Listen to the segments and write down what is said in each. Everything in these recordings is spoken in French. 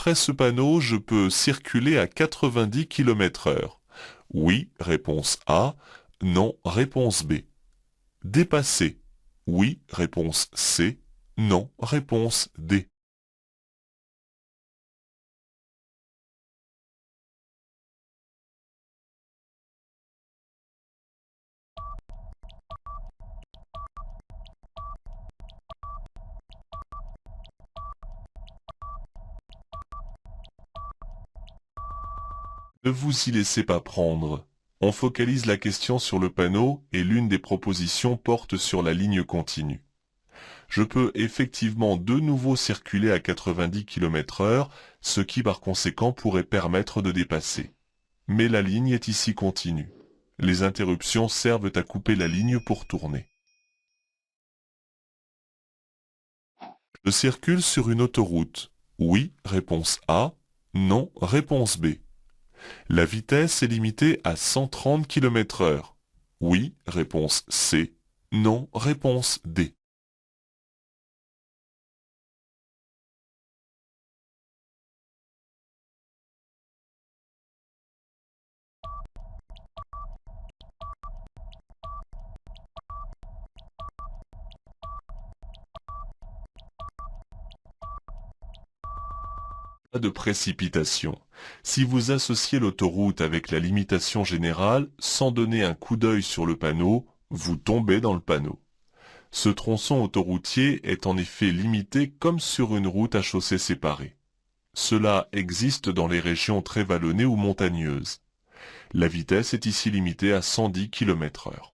D'après ce panneau, je peux circuler à 90 km/h. Oui, réponse A. Non, réponse B. Dépasser. Oui, réponse C. Non, réponse D. Ne vous y laissez pas prendre. On focalise la question sur le panneau et l'une des propositions porte sur la ligne continue. Je peux effectivement de nouveau circuler à 90 km/h, ce qui par conséquent pourrait permettre de dépasser. Mais la ligne est ici continue. Les interruptions servent à couper la ligne pour tourner. Je circule sur une autoroute. Oui, réponse A. Non, réponse B. La vitesse est limitée à 130 km/h. Oui, réponse C. Non, réponse D. Pas de précipitation. Si vous associez l'autoroute avec la limitation générale, sans donner un coup d'œil sur le panneau, vous tombez dans le panneau. Ce tronçon autoroutier est en effet limité comme sur une route à chaussée séparée. Cela existe dans les régions très vallonnées ou montagneuses. La vitesse est ici limitée à 110 km/h.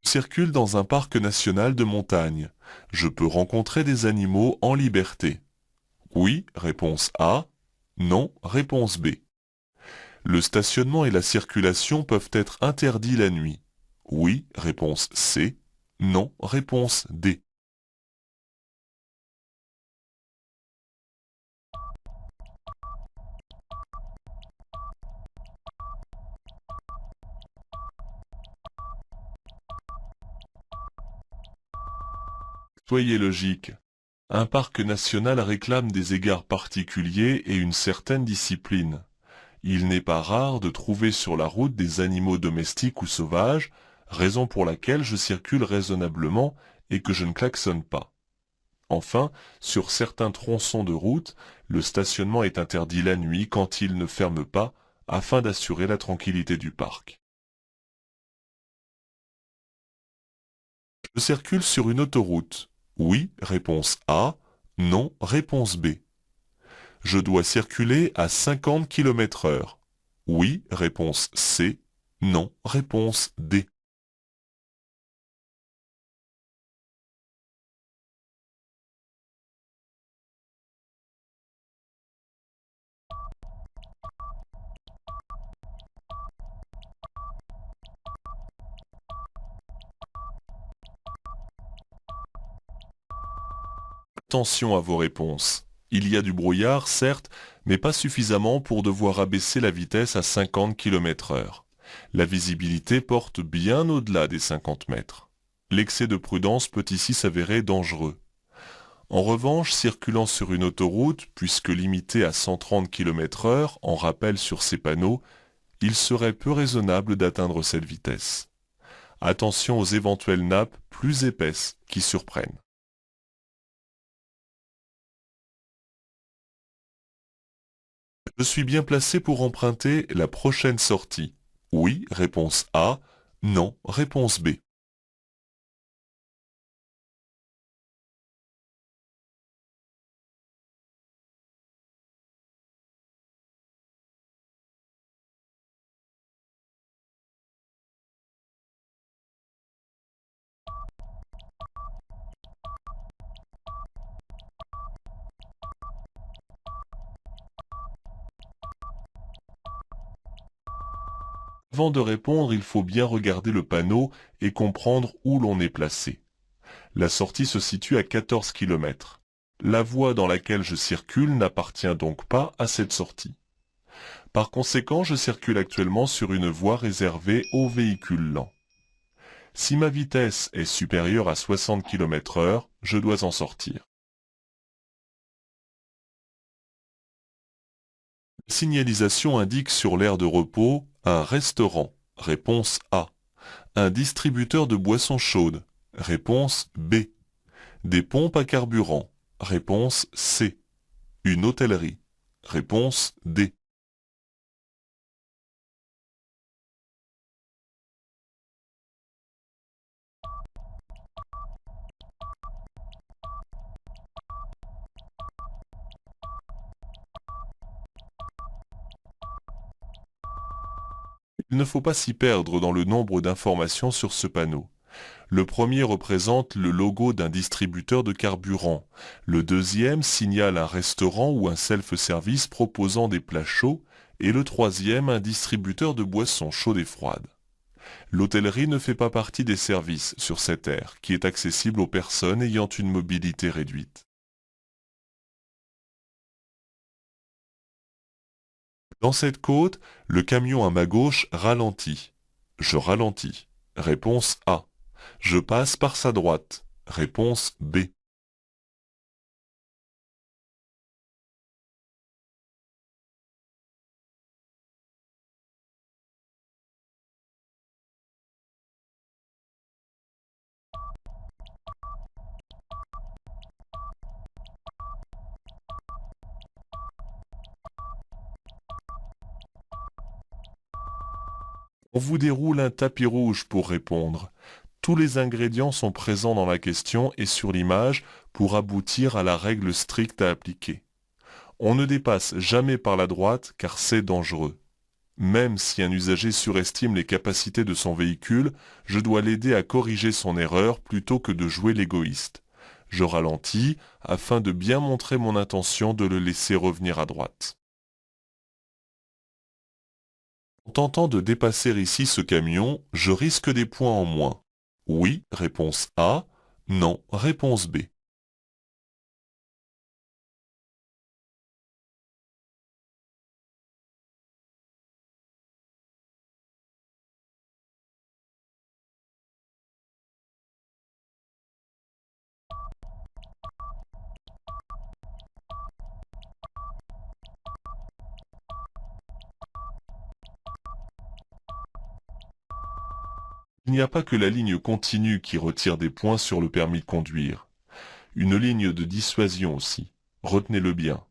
Je circule dans un parc national de montagne. Je peux rencontrer des animaux en liberté. Oui, réponse A. Non, réponse B. Le stationnement et la circulation peuvent être interdits la nuit. Oui, réponse C. Non, réponse D. Soyez logique. Un parc national réclame des égards particuliers et une certaine discipline. Il n'est pas rare de trouver sur la route des animaux domestiques ou sauvages, raison pour laquelle je circule raisonnablement et que je ne klaxonne pas. Enfin, sur certains tronçons de route, le stationnement est interdit la nuit quand il ne ferme pas, afin d'assurer la tranquillité du parc. Je circule sur une autoroute. Oui, réponse A. Non, réponse B. Je dois circuler à 50 km/h. Oui, réponse C. Non, réponse D. Attention à vos réponses. Il y a du brouillard, certes, mais pas suffisamment pour devoir abaisser la vitesse à 50 km/h. La visibilité porte bien au-delà des 50 mètres. L'excès de prudence peut ici s'avérer dangereux. En revanche, circulant sur une autoroute, puisque limitée à 130 km/h, en rappel sur ces panneaux, il serait peu raisonnable d'atteindre cette vitesse. Attention aux éventuelles nappes plus épaisses qui surprennent. Je suis bien placé pour emprunter la prochaine sortie. Oui, réponse A. Non, réponse B. Avant de répondre, il faut bien regarder le panneau et comprendre où l'on est placé. La sortie se situe à 14 km. La voie dans laquelle je circule n'appartient donc pas à cette sortie. Par conséquent, je circule actuellement sur une voie réservée aux véhicules lents. Si ma vitesse est supérieure à 60 km/h, je dois en sortir. La signalisation indique sur l'aire de repos un restaurant. Réponse A. Un distributeur de boissons chaudes. Réponse B. Des pompes à carburant. Réponse C. Une hôtellerie. Réponse D. Il ne faut pas s'y perdre dans le nombre d'informations sur ce panneau. Le premier représente le logo d'un distributeur de carburant. Le deuxième signale un restaurant ou un self-service proposant des plats chauds. Et le troisième un distributeur de boissons chaudes et froides. L'hôtellerie ne fait pas partie des services sur cette aire, qui est accessible aux personnes ayant une mobilité réduite. Dans cette côte, le camion à ma gauche ralentit. Je ralentis. Réponse A. Je passe par sa droite. Réponse B. On vous déroule un tapis rouge pour répondre. Tous les ingrédients sont présents dans la question et sur l'image pour aboutir à la règle stricte à appliquer. On ne dépasse jamais par la droite car c'est dangereux. Même si un usager surestime les capacités de son véhicule, je dois l'aider à corriger son erreur plutôt que de jouer l'égoïste. Je ralentis afin de bien montrer mon intention de le laisser revenir à droite. En tentant de dépasser ici ce camion, je risque des points en moins. Oui, réponse A. Non, réponse B. Il n'y a pas que la ligne continue qui retire des points sur le permis de conduire. Une ligne de dissuasion aussi. Retenez-le bien.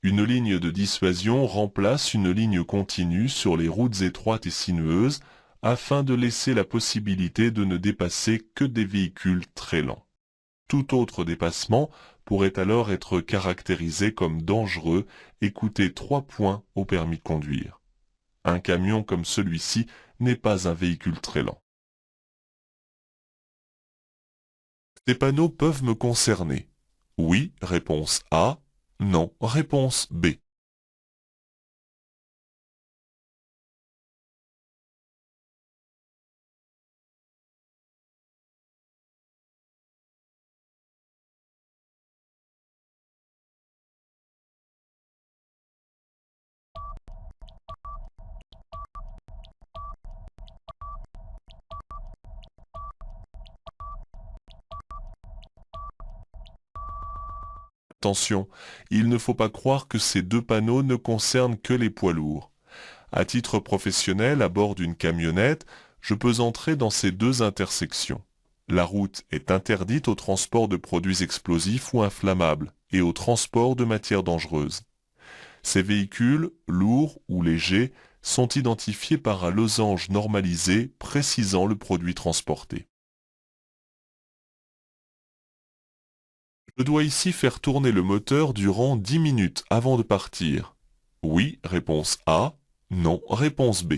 Une ligne de dissuasion remplace une ligne continue sur les routes étroites et sinueuses afin de laisser la possibilité de ne dépasser que des véhicules très lents. Tout autre dépassement pourrait alors être caractérisé comme dangereux et coûter 3 points au permis de conduire. Un camion comme celui-ci n'est pas un véhicule très lent. Ces panneaux peuvent me concerner. Oui, réponse A. Non, réponse B. Attention, il ne faut pas croire que ces deux panneaux ne concernent que les poids lourds. À titre professionnel, à bord d'une camionnette, je peux entrer dans ces deux intersections. La route est interdite au transport de produits explosifs ou inflammables et au transport de matières dangereuses. Ces véhicules, lourds ou légers, sont identifiés par un losange normalisé précisant le produit transporté. Je dois ici faire tourner le moteur durant 10 minutes avant de partir. Oui, réponse A. Non, réponse B.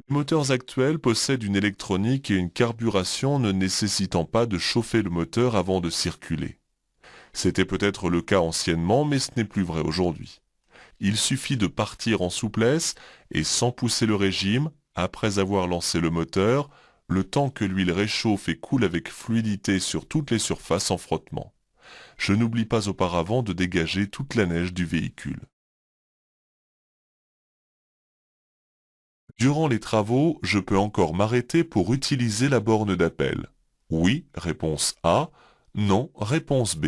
Les moteurs actuels possèdent une électronique et une carburation ne nécessitant pas de chauffer le moteur avant de circuler. C'était peut-être le cas anciennement, mais ce n'est plus vrai aujourd'hui. Il suffit de partir en souplesse et sans pousser le régime, après avoir lancé le moteur, le temps que l'huile réchauffe et coule avec fluidité sur toutes les surfaces en frottement. Je n'oublie pas auparavant de dégager toute la neige du véhicule. Durant les travaux, je peux encore m'arrêter pour utiliser la borne d'appel. Oui, réponse A. Non, réponse B.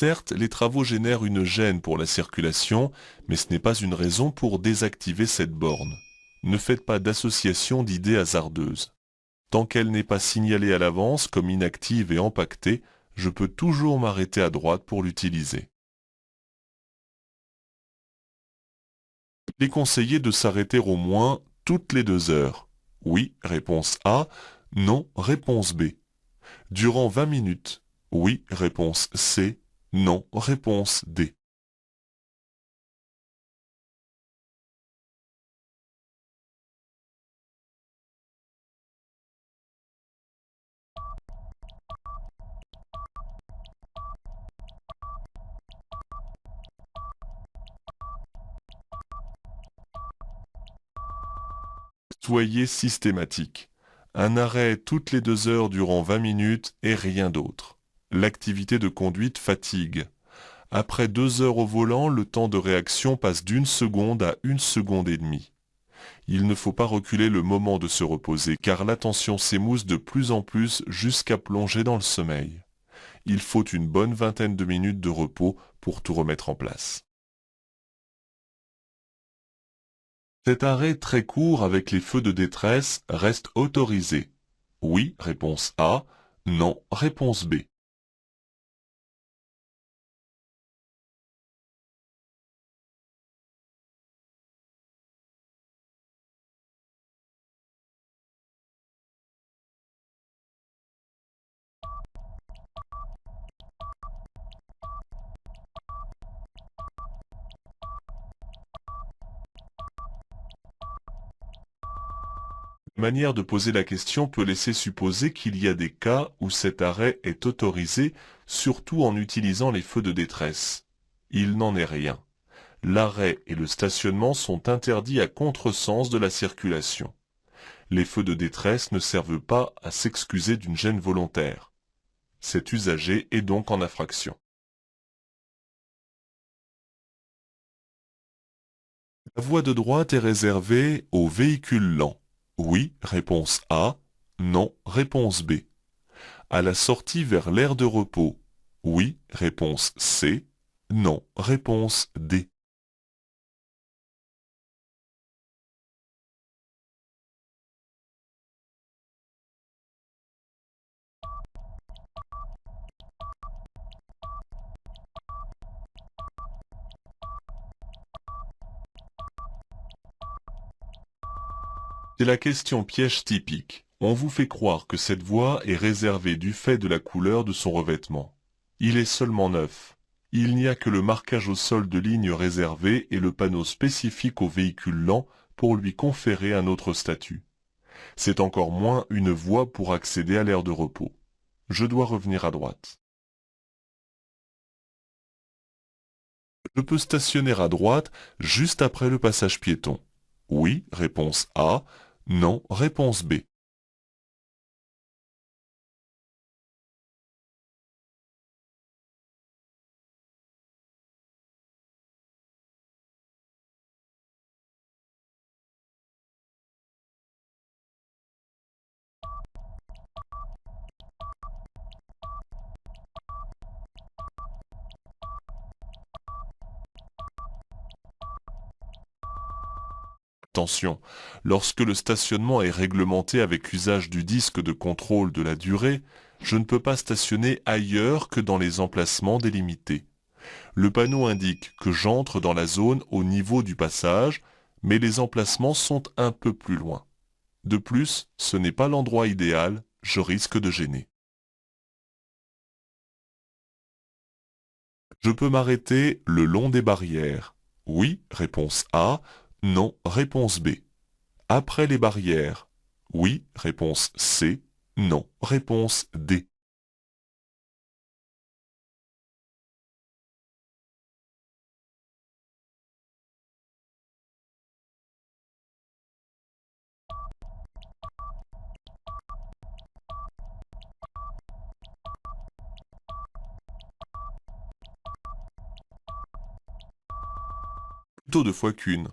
Certes, les travaux génèrent une gêne pour la circulation, mais ce n'est pas une raison pour désactiver cette borne. Ne faites pas d'association d'idées hasardeuses. Tant qu'elle n'est pas signalée à l'avance comme inactive et empaquetée, je peux toujours m'arrêter à droite pour l'utiliser. Il est conseillé de s'arrêter au moins toutes les 2 heures. Oui, réponse A. Non, réponse B. Durant 20 minutes. Oui, réponse C. Non, réponse D. Soyez systématique. Un arrêt toutes les 2 heures durant 20 minutes et rien d'autre. L'activité de conduite fatigue. Après 2 heures au volant, le temps de réaction passe d'1 seconde à 1 seconde et demie. Il ne faut pas reculer le moment de se reposer car l'attention s'émousse de plus en plus jusqu'à plonger dans le sommeil. Il faut une bonne vingtaine de minutes de repos pour tout remettre en place. Cet arrêt très court avec les feux de détresse reste autorisé. Oui, réponse A. Non, réponse B. La manière de poser la question peut laisser supposer qu'il y a des cas où cet arrêt est autorisé, surtout en utilisant les feux de détresse. Il n'en est rien. L'arrêt et le stationnement sont interdits à contresens de la circulation. Les feux de détresse ne servent pas à s'excuser d'une gêne volontaire. Cet usager est donc en infraction. La voie de droite est réservée aux véhicules lents. Oui, réponse A. Non, réponse B. À la sortie vers l'aire de repos. Oui, réponse C. Non, réponse D. C'est la question piège typique. On vous fait croire que cette voie est réservée du fait de la couleur de son revêtement. Il est seulement neuf. Il n'y a que le marquage au sol de ligne réservée et le panneau spécifique au véhicule lent pour lui conférer un autre statut. C'est encore moins une voie pour accéder à l'aire de repos. Je dois revenir à droite. Je peux stationner à droite juste après le passage piéton. Oui, réponse A. Non, réponse B. Attention, lorsque le stationnement est réglementé avec l'usage du disque de contrôle de la durée, je ne peux pas stationner ailleurs que dans les emplacements délimités. Le panneau indique que j'entre dans la zone au niveau du passage, mais les emplacements sont un peu plus loin. De plus, ce n'est pas l'endroit idéal, je risque de gêner. Je peux m'arrêter le long des barrières. Oui, réponse A. Non, réponse B. Après les barrières. Oui, réponse C. Non, réponse D. Plutôt deux fois qu'une.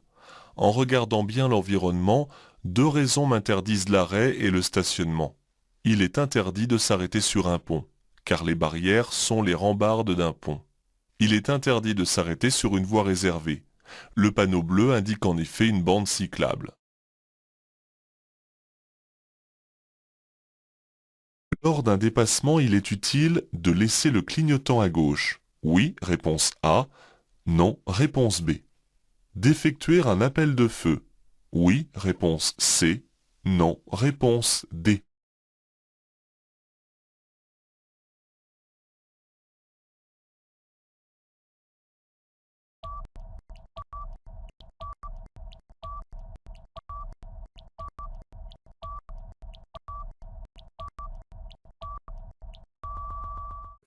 En regardant bien l'environnement, deux raisons m'interdisent l'arrêt et le stationnement. Il est interdit de s'arrêter sur un pont, car les barrières sont les rambardes d'un pont. Il est interdit de s'arrêter sur une voie réservée. Le panneau bleu indique en effet une bande cyclable. Lors d'un dépassement, il est utile de laisser le clignotant à gauche. Oui, réponse A. Non, réponse B. D'effectuer un appel de feu. Oui, réponse C. Non, réponse D.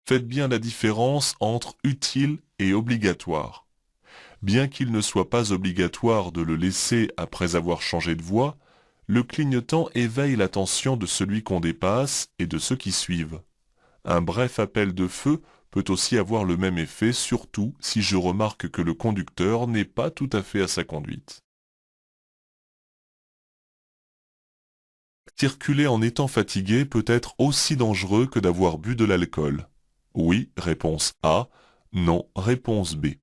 Faites bien la différence entre utile et obligatoire. Bien qu'il ne soit pas obligatoire de le laisser après avoir changé de voie, le clignotant éveille l'attention de celui qu'on dépasse et de ceux qui suivent. Un bref appel de feu peut aussi avoir le même effet, surtout si je remarque que le conducteur n'est pas tout à fait à sa conduite. Circuler en étant fatigué peut être aussi dangereux que d'avoir bu de l'alcool. Oui, réponse A. Non, réponse B.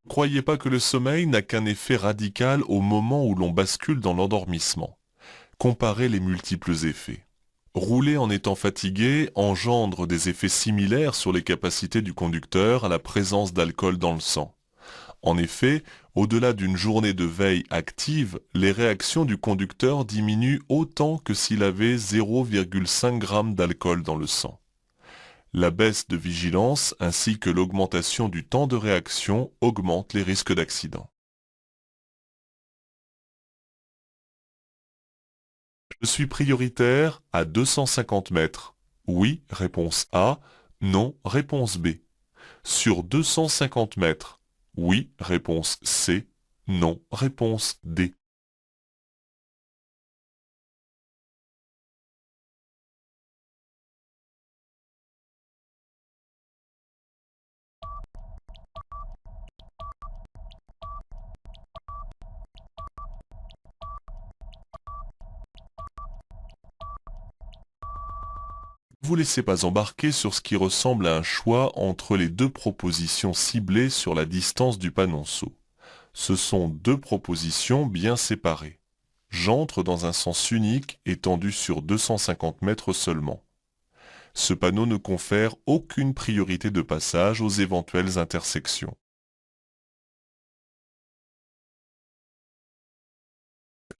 Ne croyez pas que le sommeil n'a qu'un effet radical au moment où l'on bascule dans l'endormissement. Comparez les multiples effets. Rouler en étant fatigué engendre des effets similaires sur les capacités du conducteur à la présence d'alcool dans le sang. En effet, au-delà d'une journée de veille active, les réactions du conducteur diminuent autant que s'il avait 0,5 g d'alcool dans le sang. La baisse de vigilance ainsi que l'augmentation du temps de réaction augmentent les risques d'accident. Je suis prioritaire à 250 mètres. Oui, réponse A. Non, réponse B. Sur 250 mètres. Oui, réponse C. Non, réponse D. Ne vous laissez pas embarquer sur ce qui ressemble à un choix entre les deux propositions ciblées sur la distance du panonceau. Ce sont deux propositions bien séparées. J'entre dans un sens unique étendu sur 250 mètres seulement. Ce panneau ne confère aucune priorité de passage aux éventuelles intersections.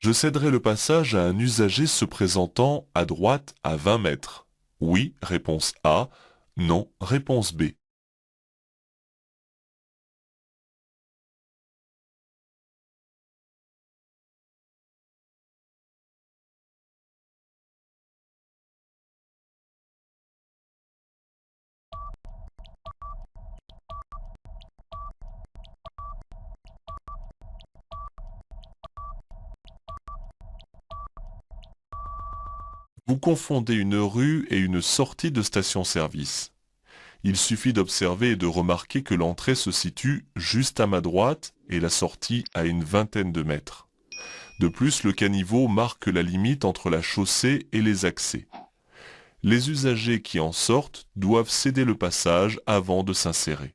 Je céderai le passage à un usager se présentant à droite à 20 mètres. Oui, réponse A. Non, réponse B. Vous confondez une rue et une sortie de station-service. Il suffit d'observer et de remarquer que l'entrée se situe juste à ma droite et la sortie à une vingtaine de mètres. De plus, le caniveau marque la limite entre la chaussée et les accès. Les usagers qui en sortent doivent céder le passage avant de s'insérer.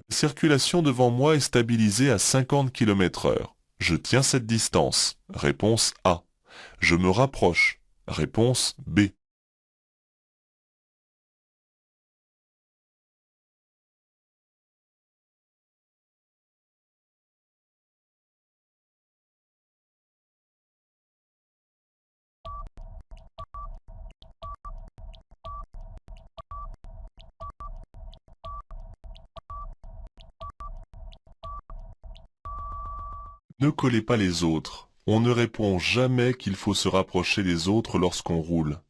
La circulation devant moi est stabilisée à 50 km/h. Je tiens cette distance. Réponse A. Je me rapproche. Réponse B. Ne collez pas les autres. On ne répond jamais qu'il faut se rapprocher des autres lorsqu'on roule.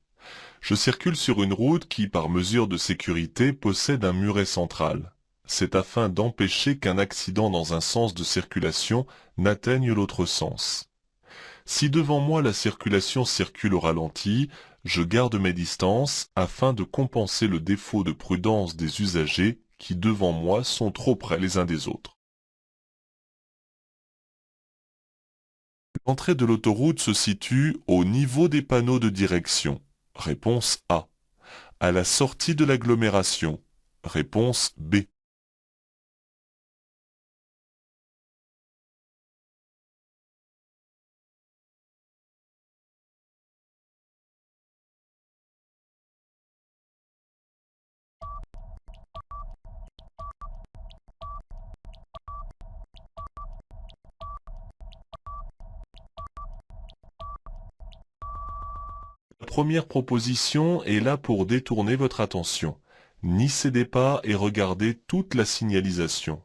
Je circule sur une route qui, par mesure de sécurité, possède un muret central. C'est afin d'empêcher qu'un accident dans un sens de circulation n'atteigne l'autre sens. Si devant moi la circulation circule au ralenti, je garde mes distances afin de compenser le défaut de prudence des usagers qui devant moi sont trop près les uns des autres. L'entrée de l'autoroute se situe au niveau des panneaux de direction. Réponse A. À la sortie de l'agglomération. Réponse B. La première proposition est là pour détourner votre attention. N'y cédez pas et regardez toute la signalisation.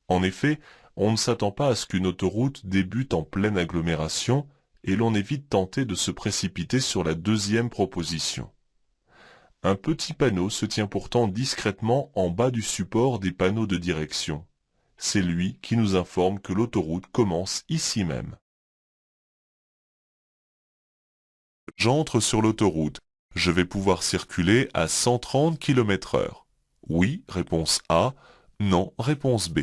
En effet, on ne s'attend pas à ce qu'une autoroute débute en pleine agglomération et l'on est vite tenté de se précipiter sur la deuxième proposition. Un petit panneau se tient pourtant discrètement en bas du support des panneaux de direction. C'est lui qui nous informe que l'autoroute commence ici même. J'entre sur l'autoroute. Je vais pouvoir circuler à 130 km/h. Oui, réponse A. Non, réponse B.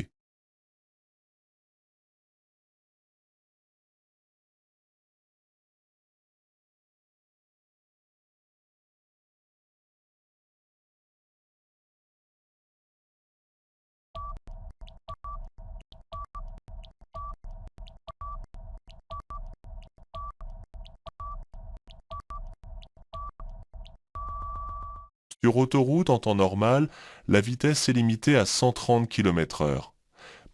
Sur autoroute, en temps normal, la vitesse est limitée à 130 km/h.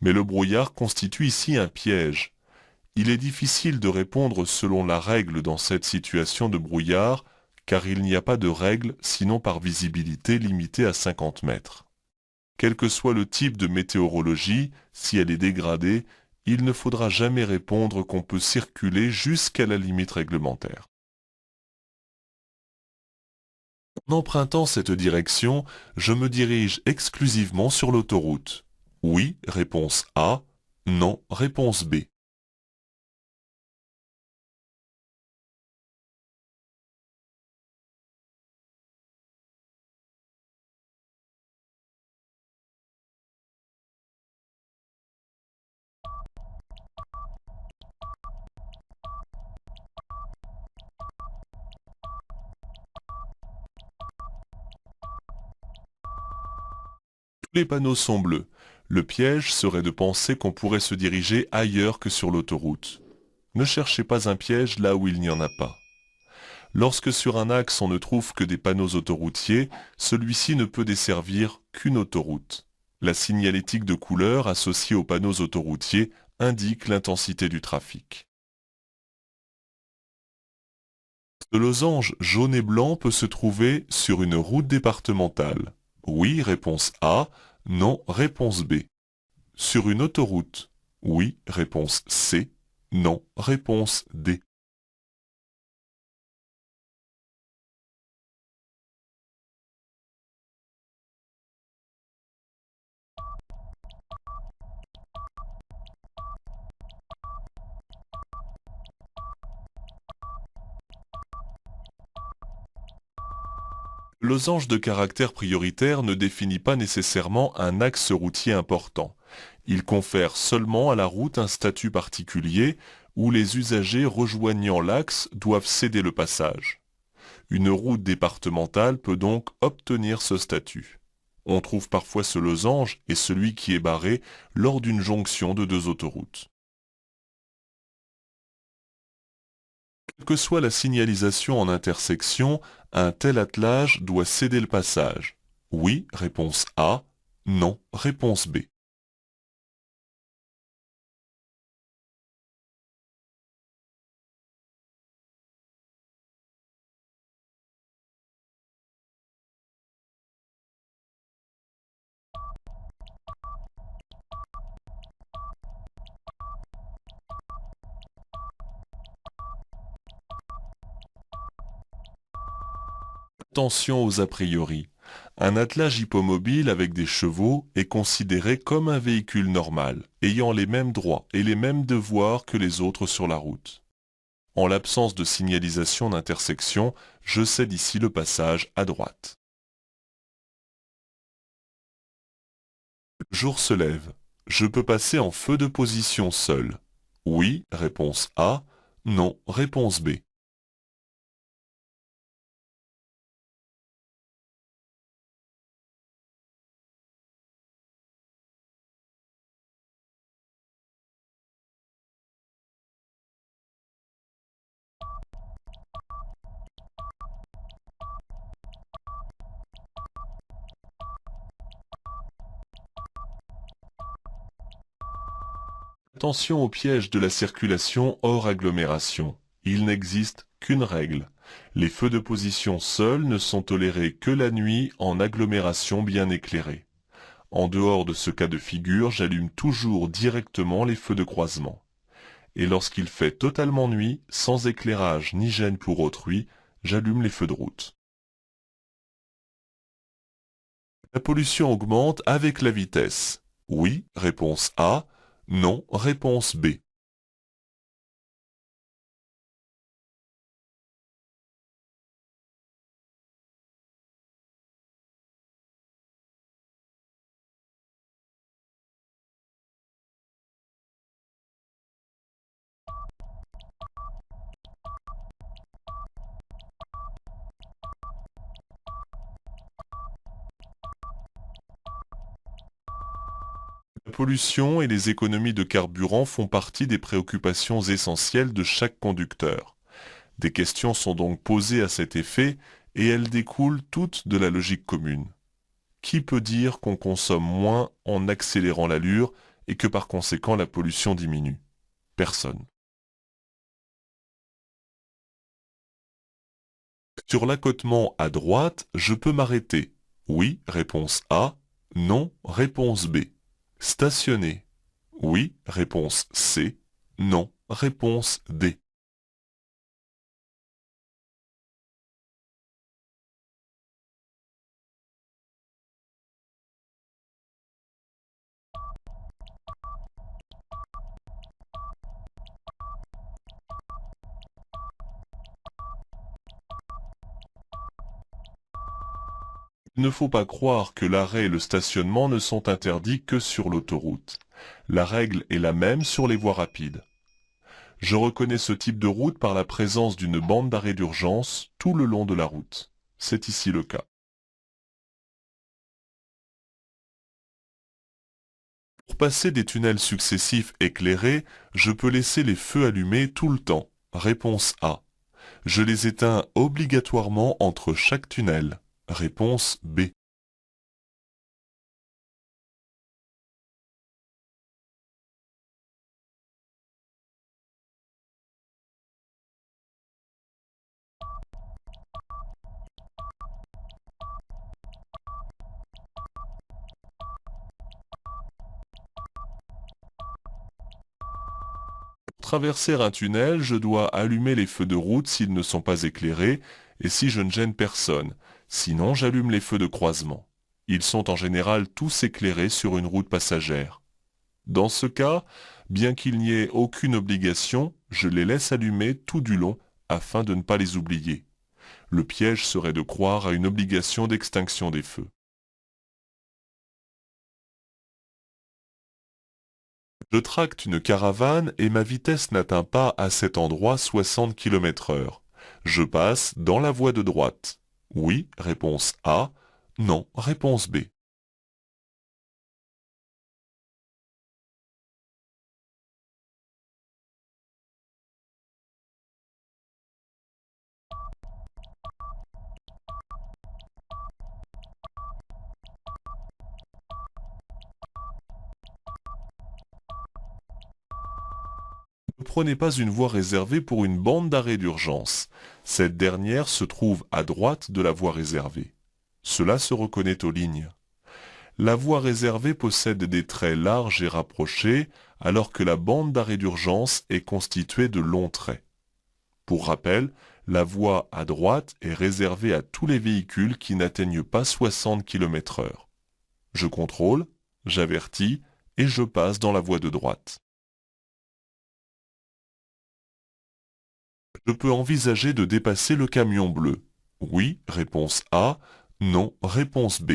Mais le brouillard constitue ici un piège. Il est difficile de répondre selon la règle dans cette situation de brouillard, car il n'y a pas de règle sinon par visibilité limitée à 50 mètres. Quel que soit le type de météorologie, si elle est dégradée, il ne faudra jamais répondre qu'on peut circuler jusqu'à la limite réglementaire. En empruntant cette direction, je me dirige exclusivement sur l'autoroute. Oui, réponse A. Non, réponse B. Tous les panneaux sont bleus. Le piège serait de penser qu'on pourrait se diriger ailleurs que sur l'autoroute. Ne cherchez pas un piège là où il n'y en a pas. Lorsque sur un axe on ne trouve que des panneaux autoroutiers, celui-ci ne peut desservir qu'une autoroute. La signalétique de couleur associée aux panneaux autoroutiers indique l'intensité du trafic. Ce losange jaune et blanc peut se trouver sur une route départementale. Oui, réponse A. Non, réponse B. Sur une autoroute. Oui, réponse C. Non, réponse D. Le losange de caractère prioritaire ne définit pas nécessairement un axe routier important. Il confère seulement à la route un statut particulier où les usagers rejoignant l'axe doivent céder le passage. Une route départementale peut donc obtenir ce statut. On trouve parfois ce losange et celui qui est barré lors d'une jonction de deux autoroutes. Quelle que soit la signalisation en intersection, un tel attelage doit céder le passage. Oui, réponse A. Non, réponse B. Attention aux a priori. Un attelage hippomobile avec des chevaux est considéré comme un véhicule normal, ayant les mêmes droits et les mêmes devoirs que les autres sur la route. En l'absence de signalisation d'intersection, je cède ici le passage à droite. Le jour se lève. Je peux passer en feu de position seul. Oui, réponse A. Non, réponse B. Attention au piège de la circulation hors agglomération. Il n'existe qu'une règle. Les feux de position seuls ne sont tolérés que la nuit en agglomération bien éclairée. En dehors de ce cas de figure, j'allume toujours directement les feux de croisement. Et lorsqu'il fait totalement nuit, sans éclairage ni gêne pour autrui, j'allume les feux de route. La pollution augmente avec la vitesse. Oui, réponse A. Non, réponse B. La pollution et les économies de carburant font partie des préoccupations essentielles de chaque conducteur. Des questions sont donc posées à cet effet et elles découlent toutes de la logique commune. Qui peut dire qu'on consomme moins en accélérant l'allure et que par conséquent la pollution diminue? Personne. Sur l'accotement à droite, je peux m'arrêter. Oui, réponse A. Non, réponse B. Stationner. Oui, réponse C. Non, réponse D. Il ne faut pas croire que l'arrêt et le stationnement ne sont interdits que sur l'autoroute. La règle est la même sur les voies rapides. Je reconnais ce type de route par la présence d'une bande d'arrêt d'urgence tout le long de la route. C'est ici le cas. Pour passer des tunnels successifs éclairés, je peux laisser les feux allumés tout le temps. Réponse A. Je les éteins obligatoirement entre chaque tunnel. Réponse B. Pour traverser un tunnel, je dois allumer les feux de route s'ils ne sont pas éclairés et si je ne gêne personne. Sinon, j'allume les feux de croisement. Ils sont en général tous éclairés sur une route passagère. Dans ce cas, bien qu'il n'y ait aucune obligation, je les laisse allumer tout du long afin de ne pas les oublier. Le piège serait de croire à une obligation d'extinction des feux. Je tracte une caravane et ma vitesse n'atteint pas à cet endroit 60 km/h. Je passe dans la voie de droite. Oui, réponse A. Non, réponse B. Ne prenez pas une voie réservée pour une bande d'arrêt d'urgence. Cette dernière se trouve à droite de la voie réservée. Cela se reconnaît aux lignes. La voie réservée possède des traits larges et rapprochés, alors que la bande d'arrêt d'urgence est constituée de longs traits. Pour rappel, la voie à droite est réservée à tous les véhicules qui n'atteignent pas 60 km/h. Je contrôle, j'avertis et je passe dans la voie de droite. Je peux envisager de dépasser le camion bleu. Oui, réponse A. Non, réponse B.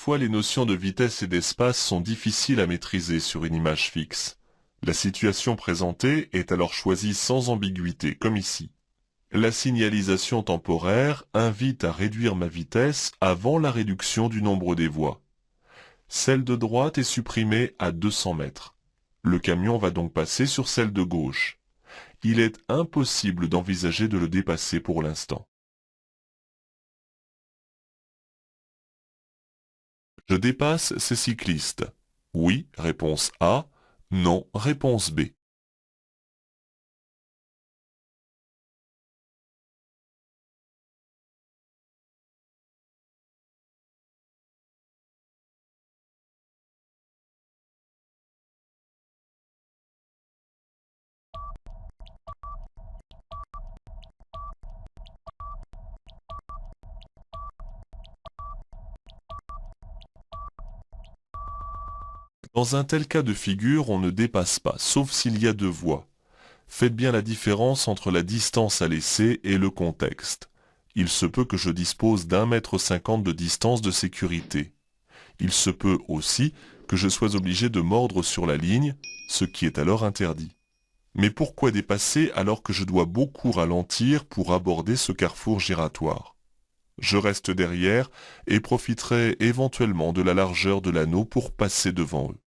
Parfois, les notions de vitesse et d'espace sont difficiles à maîtriser sur une image fixe. La situation présentée est alors choisie sans ambiguïté, comme ici. La signalisation temporaire invite à réduire ma vitesse avant la réduction du nombre des voies. Celle de droite est supprimée à 200 mètres. Le camion va donc passer sur celle de gauche. Il est impossible d'envisager de le dépasser pour l'instant. Je dépasse ces cyclistes. Oui, réponse A. Non, réponse B. Dans un tel cas de figure, on ne dépasse pas, sauf s'il y a deux voies. Faites bien la différence entre la distance à laisser et le contexte. Il se peut que je dispose d'1,50 m de distance de sécurité. Il se peut aussi que je sois obligé de mordre sur la ligne, ce qui est alors interdit. Mais pourquoi dépasser alors que je dois beaucoup ralentir pour aborder ce carrefour giratoire? Je reste derrière et profiterai éventuellement de la largeur de l'anneau pour passer devant eux.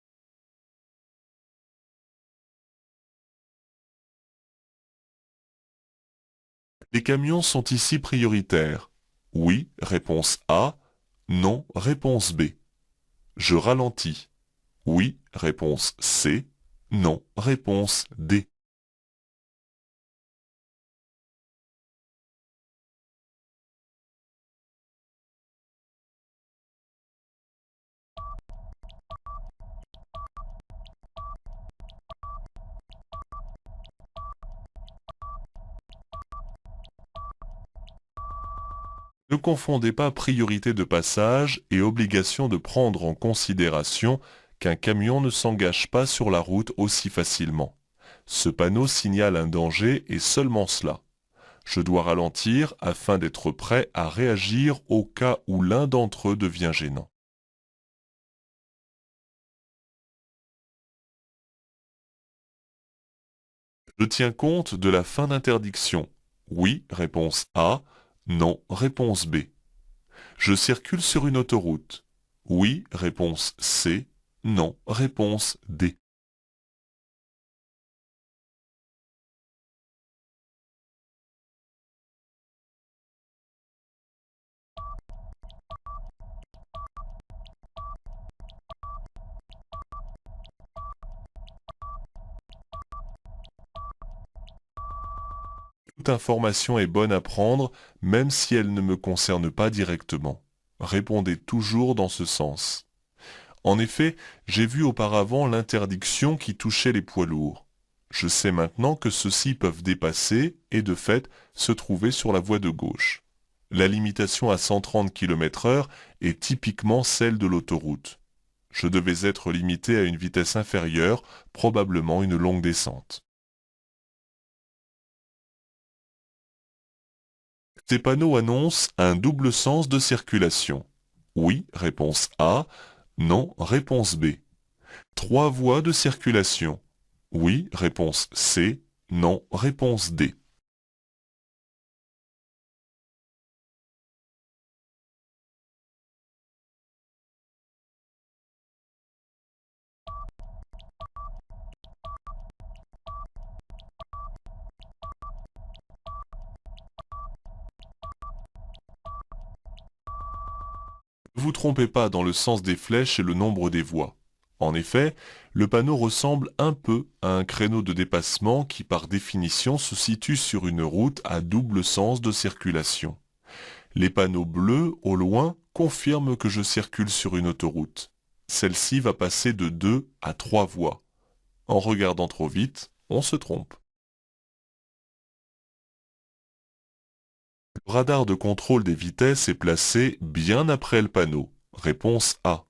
Les camions sont ici prioritaires. Oui, réponse A. Non, réponse B. Je ralentis. Oui, réponse C. Non, réponse D. Ne confondez pas priorité de passage et obligation de prendre en considération qu'un camion ne s'engage pas sur la route aussi facilement. Ce panneau signale un danger et seulement cela. Je dois ralentir afin d'être prêt à réagir au cas où l'un d'entre eux devient gênant. Je tiens compte de la fin d'interdiction. Oui, réponse A. Non, réponse B. Je circule sur une autoroute. Oui, réponse C. Non, réponse D. Toute information est bonne à prendre, même si elle ne me concerne pas directement. Répondez toujours dans ce sens. En effet, j'ai vu auparavant l'interdiction qui touchait les poids lourds. Je sais maintenant que ceux-ci peuvent dépasser et de fait se trouver sur la voie de gauche. La limitation à 130 km/h est typiquement celle de l'autoroute. Je devais être limité à une vitesse inférieure, probablement une longue descente. Ces panneaux annoncent un double sens de circulation. Oui, réponse A. Non, réponse B. Trois voies de circulation. Oui, réponse C. Non, réponse D. Ne vous trompez pas dans le sens des flèches et le nombre des voies. En effet, le panneau ressemble un peu à un créneau de dépassement qui par définition se situe sur une route à double sens de circulation. Les panneaux bleus, au loin, confirment que je circule sur une autoroute. Celle-ci va passer de 2 à 3 voies. En regardant trop vite, on se trompe. Le radar de contrôle des vitesses est placé bien après le panneau. Réponse A.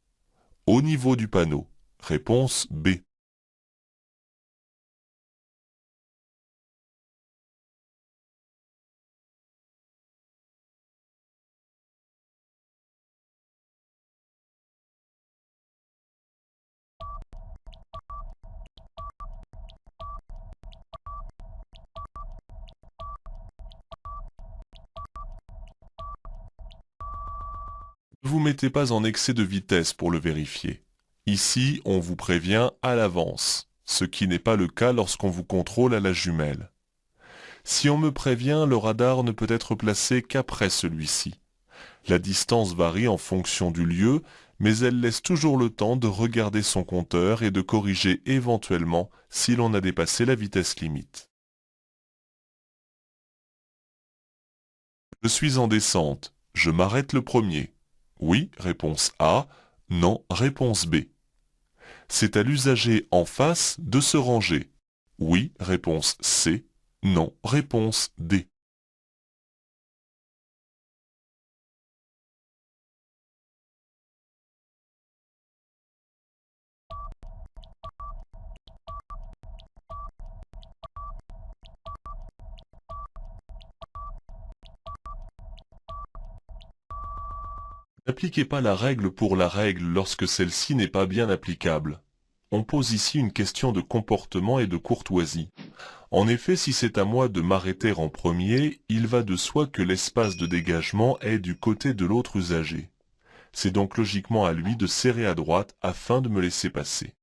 Au niveau du panneau. Réponse B. Ne vous mettez pas en excès de vitesse pour le vérifier. Ici, on vous prévient à l'avance, ce qui n'est pas le cas lorsqu'on vous contrôle à la jumelle. Si on me prévient, le radar ne peut être placé qu'après celui-ci. La distance varie en fonction du lieu, mais elle laisse toujours le temps de regarder son compteur et de corriger éventuellement si l'on a dépassé la vitesse limite. Je suis en descente. Je m'arrête le premier. Oui, réponse A. Non, réponse B. C'est à l'usager en face de se ranger. Oui, réponse C. Non, réponse D. N'appliquez pas la règle pour la règle lorsque celle-ci n'est pas bien applicable. On pose ici une question de comportement et de courtoisie. En effet, si c'est à moi de m'arrêter en premier, il va de soi que l'espace de dégagement est du côté de l'autre usager. C'est donc logiquement à lui de serrer à droite afin de me laisser passer.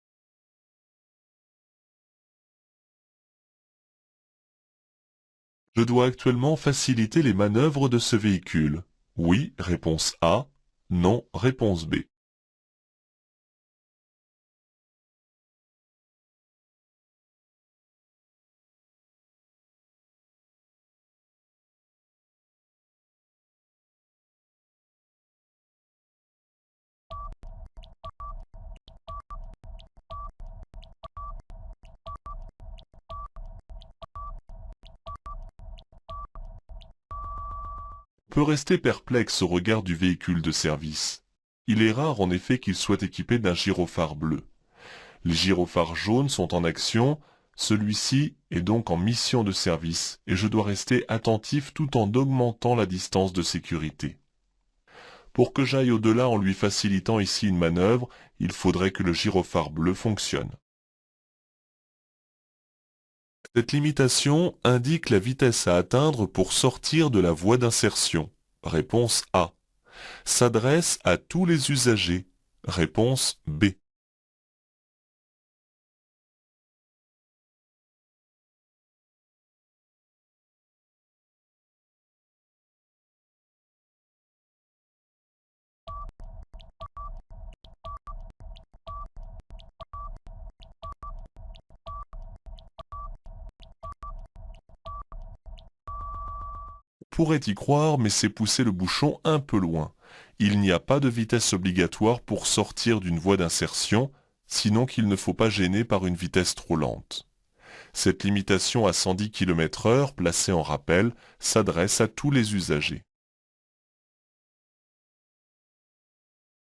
Je dois actuellement faciliter les manœuvres de ce véhicule. Oui, réponse A. Non, réponse B. On peut rester perplexe au regard du véhicule de service. Il est rare en effet qu'il soit équipé d'un gyrophare bleu. Les gyrophares jaunes sont en action, celui-ci est donc en mission de service et je dois rester attentif tout en augmentant la distance de sécurité. Pour que j'aille au-delà en lui facilitant ici une manœuvre, il faudrait que le gyrophare bleu fonctionne. Cette limitation indique la vitesse à atteindre pour sortir de la voie d'insertion. Réponse A. S'adresse à tous les usagers. Réponse B. On pourrait y croire, mais c'est pousser le bouchon un peu loin. Il n'y a pas de vitesse obligatoire pour sortir d'une voie d'insertion, sinon qu'il ne faut pas gêner par une vitesse trop lente. Cette limitation à 110 km/h, placée en rappel, s'adresse à tous les usagers.